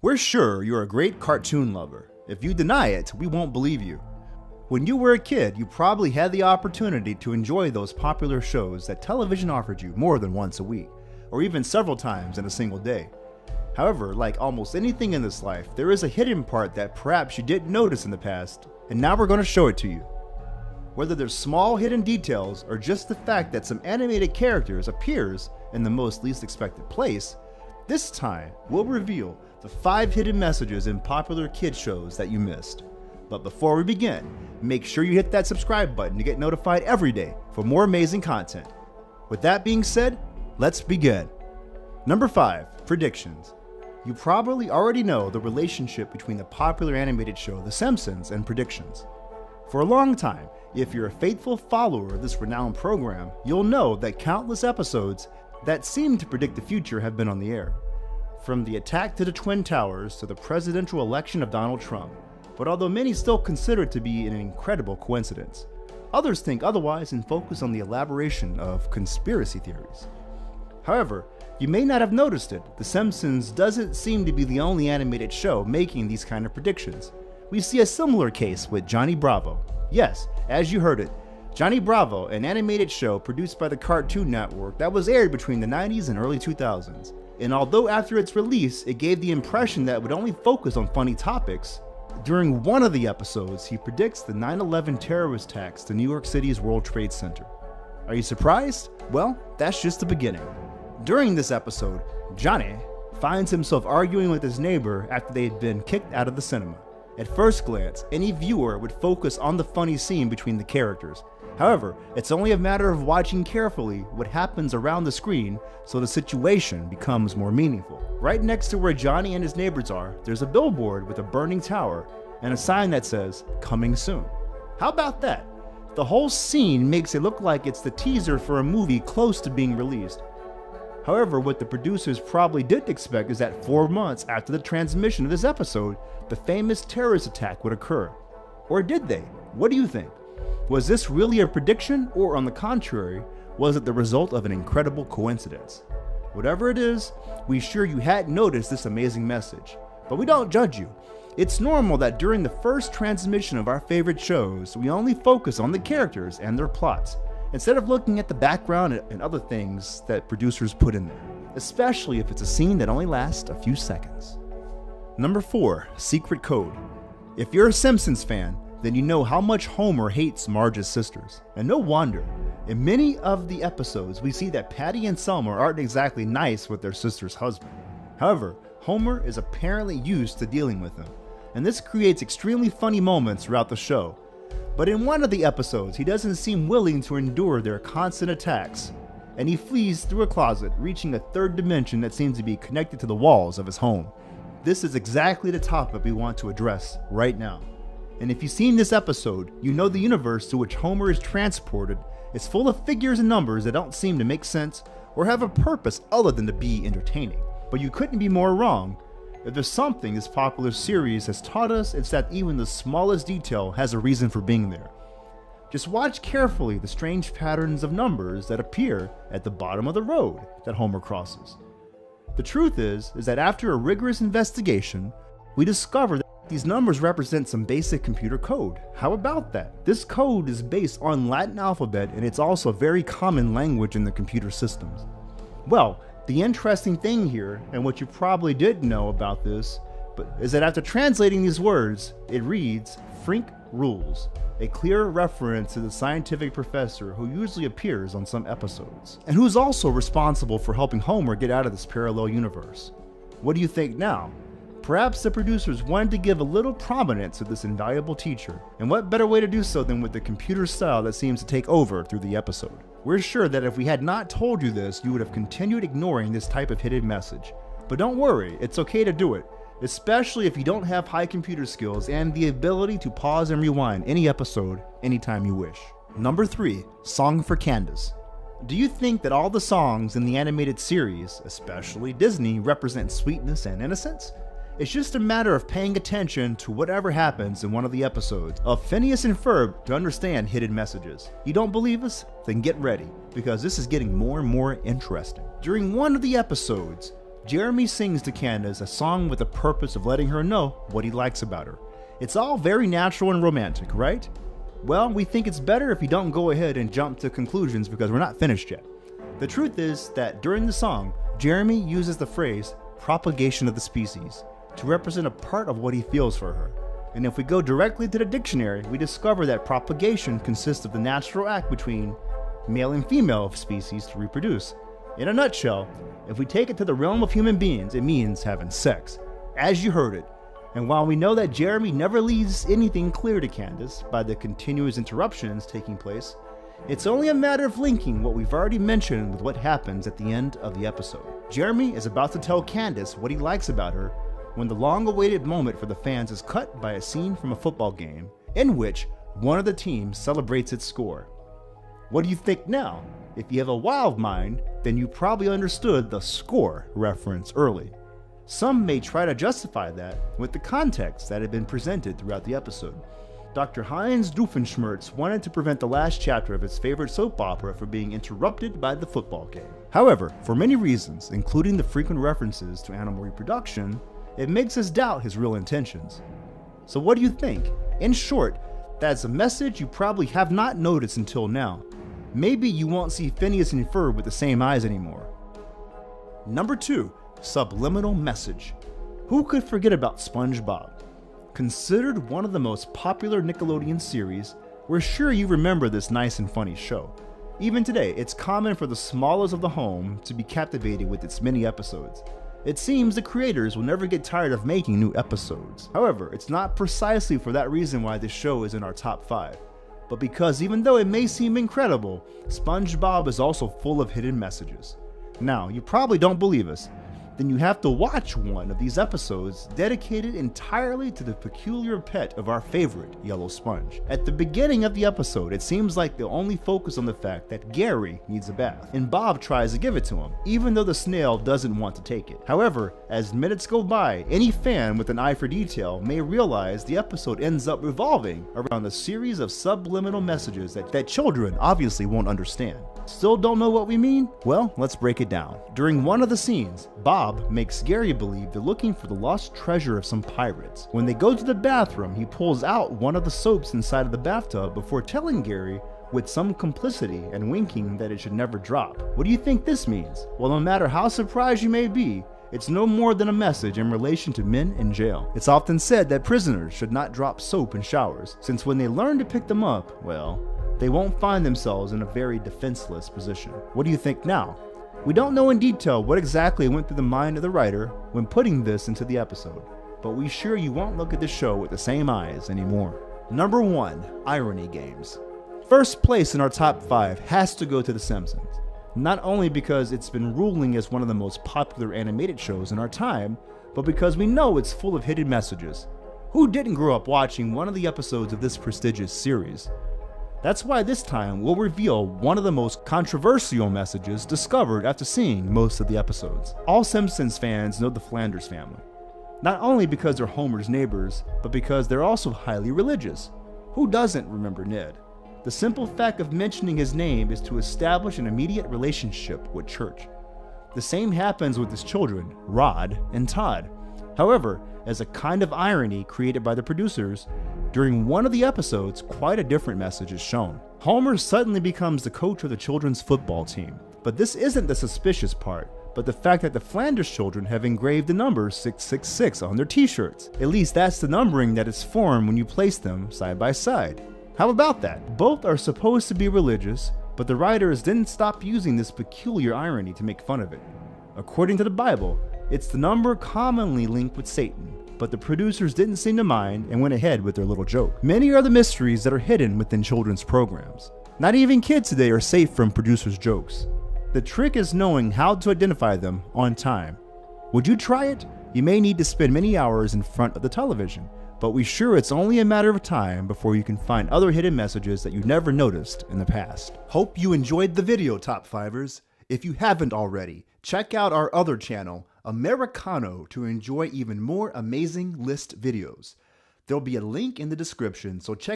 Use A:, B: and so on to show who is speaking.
A: We're sure you're a great cartoon lover. If you deny it, we won't believe you. When you were a kid, you probably had the opportunity to enjoy those popular shows that television offered you more than once a week, or even several times in a single day. However, like almost anything in this life, there is a hidden part that perhaps you didn't notice in the past, and now we're going to show it to you. Whether there's small hidden details or just the fact that some animated characters appears in the most least expected place, this time we'll reveal the 5 hidden messages in popular kid shows that you missed. But before we begin, make sure you hit that subscribe button to get notified every day for more amazing content. With that being said, let's begin. Number 5, predictions. You probably already know the relationship between the popular animated show The Simpsons and predictions. For a long time, if you're a faithful follower of this renowned program, you'll know that countless episodes that seem to predict the future have been on the air. From the attack to the Twin Towers to the presidential election of Donald Trump, but although many still consider it to be an incredible coincidence, others think otherwise and focus on the elaboration of conspiracy theories. However, you may not have noticed it, The Simpsons doesn't seem to be the only animated show making these kind of predictions. We see a similar case with Johnny Bravo. Yes, as you heard it, Johnny Bravo, an animated show produced by the Cartoon Network that was aired between the 90s and early 2000s. And although after its release, it gave the impression that it would only focus on funny topics, during one of the episodes, he predicts the 9/11 terrorist attacks to New York City's World Trade Center. Are you surprised? Well, that's just the beginning. During this episode, Johnny finds himself arguing with his neighbor after they had been kicked out of the cinema. At first glance, any viewer would focus on the funny scene between the characters. However, it's only a matter of watching carefully what happens around the screen so the situation becomes more meaningful. Right next to where Johnny and his neighbors are, there's a billboard with a burning tower and a sign that says, "Coming soon." How about that? The whole scene makes it look like it's the teaser for a movie close to being released. However, what the producers probably didn't expect is that 4 months after the transmission of this episode, the famous terrorist attack would occur. Or did they? What do you think? Was this really a prediction, or on the contrary, was it the result of an incredible coincidence? Whatever it is, we're sure you hadn't noticed this amazing message. But we don't judge you. It's normal that during the first transmission of our favorite shows, we only focus on the characters and their plots, instead of looking at the background and other things that producers put in there, especially if it's a scene that only lasts a few seconds. Number 4, secret code. If you're a Simpsons fan, then you know how much Homer hates Marge's sisters. And no wonder. In many of the episodes, we see that Patty and Selma aren't exactly nice with their sister's husband. However, Homer is apparently used to dealing with them, and this creates extremely funny moments throughout the show. But in one of the episodes, he doesn't seem willing to endure their constant attacks, and he flees through a closet, reaching a third dimension that seems to be connected to the walls of his home. This is exactly the topic we want to address right now. And if you've seen this episode, you know the universe to which Homer is transported is full of figures and numbers that don't seem to make sense or have a purpose other than to be entertaining. But you couldn't be more wrong. If there's something this popular series has taught us, it's that even the smallest detail has a reason for being there. Just watch carefully the strange patterns of numbers that appear at the bottom of the road that Homer crosses. The truth is that after a rigorous investigation, we discover that these numbers represent some basic computer code. How about that? This code is based on Latin alphabet, and it's also a very common language in the computer systems. Well, the interesting thing here, and what you probably didn't know about this, is that after translating these words, it reads Frink Rules, a clear reference to the scientific professor who usually appears on some episodes, and who's also responsible for helping Homer get out of this parallel universe. What do you think now? Perhaps the producers wanted to give a little prominence to this invaluable teacher, and what better way to do so than with the computer style that seems to take over through the episode. We're sure that if we had not told you this, you would have continued ignoring this type of hidden message. But don't worry, it's okay to do it, especially if you don't have high computer skills and the ability to pause and rewind any episode anytime you wish. Number 3, Song for Candace. Do you think that all the songs in the animated series, especially Disney, represent sweetness and innocence? It's just a matter of paying attention to whatever happens in one of the episodes of Phineas and Ferb to understand hidden messages. You don't believe us? Then get ready, because this is getting more and more interesting. During one of the episodes, Jeremy sings to Candace a song with the purpose of letting her know what he likes about her. It's all very natural and romantic, right? Well, we think it's better if you don't go ahead and jump to conclusions because we're not finished yet. The truth is that during the song, Jeremy uses the phrase propagation of the species to represent a part of what he feels for her. And if we go directly to the dictionary, we discover that propagation consists of the natural act between male and female of species to reproduce. In a nutshell, if we take it to the realm of human beings, it means having sex. As you heard it. And while we know that Jeremy never leaves anything clear to Candace by the continuous interruptions taking place, it's only a matter of linking what we've already mentioned with what happens at the end of the episode. Jeremy is about to tell Candace what he likes about her when the long-awaited moment for the fans is cut by a scene from a football game in which one of the teams celebrates its score. What do you think now? If you have a wild mind, then you probably understood the score reference early. Some may try to justify that with the context that had been presented throughout the episode. Dr. Heinz Doofenshmirtz wanted to prevent the last chapter of his favorite soap opera from being interrupted by the football game. However, for many reasons, including the frequent references to animal reproduction, it makes us doubt his real intentions. So what do you think? In short, that's a message you probably have not noticed until now. Maybe you won't see Phineas and Ferb with the same eyes anymore. Number 2. Subliminal message. Who could forget about SpongeBob? Considered one of the most popular Nickelodeon series, we're sure you remember this nice and funny show. Even today, it's common for the smallest of the home to be captivated with its many episodes. It seems the creators will never get tired of making new episodes. However, it's not precisely for that reason why this show is in our top 5, but because even though it may seem incredible, SpongeBob is also full of hidden messages. Now, you probably don't believe us. Then you have to watch one of these episodes dedicated entirely to the peculiar pet of our favorite yellow sponge. At the beginning of the episode, it seems like they'll only focus on the fact that Gary needs a bath, and Bob tries to give it to him, even though the snail doesn't want to take it. However, as minutes go by, any fan with an eye for detail may realize the episode ends up revolving around a series of subliminal messages that children obviously won't understand. Still don't know what we mean? Well, let's break it down. During one of the scenes, Bob makes Gary believe they're looking for the lost treasure of some pirates. When they go to the bathroom, he pulls out one of the soaps inside of the bathtub before telling Gary, with some complicity and winking, that it should never drop. What do you think this means? Well, no matter how surprised you may be, it's no more than a message in relation to men in jail. It's often said that prisoners should not drop soap in showers, since when they learn to pick them up, well, they won't find themselves in a very defenseless position. What do you think now? We don't know in detail what exactly went through the mind of the writer when putting this into the episode, but we sure you won't look at the show with the same eyes anymore. Number 1. Irony games. First place in our top 5 has to go to The Simpsons. Not only because it's been ruling as one of the most popular animated shows in our time, but because we know it's full of hidden messages. Who didn't grow up watching one of the episodes of this prestigious series? That's why this time we'll reveal one of the most controversial messages discovered after seeing most of the episodes. All Simpsons fans know the Flanders family, not only because they're Homer's neighbors, but because they're also highly religious. Who doesn't remember Ned? The simple fact of mentioning his name is to establish an immediate relationship with church. The same happens with his children, Rod and Todd. However, as a kind of irony created by the producers, during one of the episodes, quite a different message is shown. Homer suddenly becomes the coach of the children's football team. But this isn't the suspicious part, but the fact that the Flanders children have engraved the number 666 on their t-shirts. At least that's the numbering that is formed when you place them side by side. How about that? Both are supposed to be religious, but the writers didn't stop using this peculiar irony to make fun of it. According to the Bible, it's the number commonly linked with Satan, but the producers didn't seem to mind and went ahead with their little joke. Many are the mysteries that are hidden within children's programs. Not even kids today are safe from producers' jokes. The trick is knowing how to identify them on time. Would you try it? You may need to spend many hours in front of the television, but we're sure it's only a matter of time before you can find other hidden messages that you never noticed in the past. Hope you enjoyed the video, Top Fivers. If you haven't already, check out our other channel, Americano, to enjoy even more amazing list videos. There'll be a link in the description, so check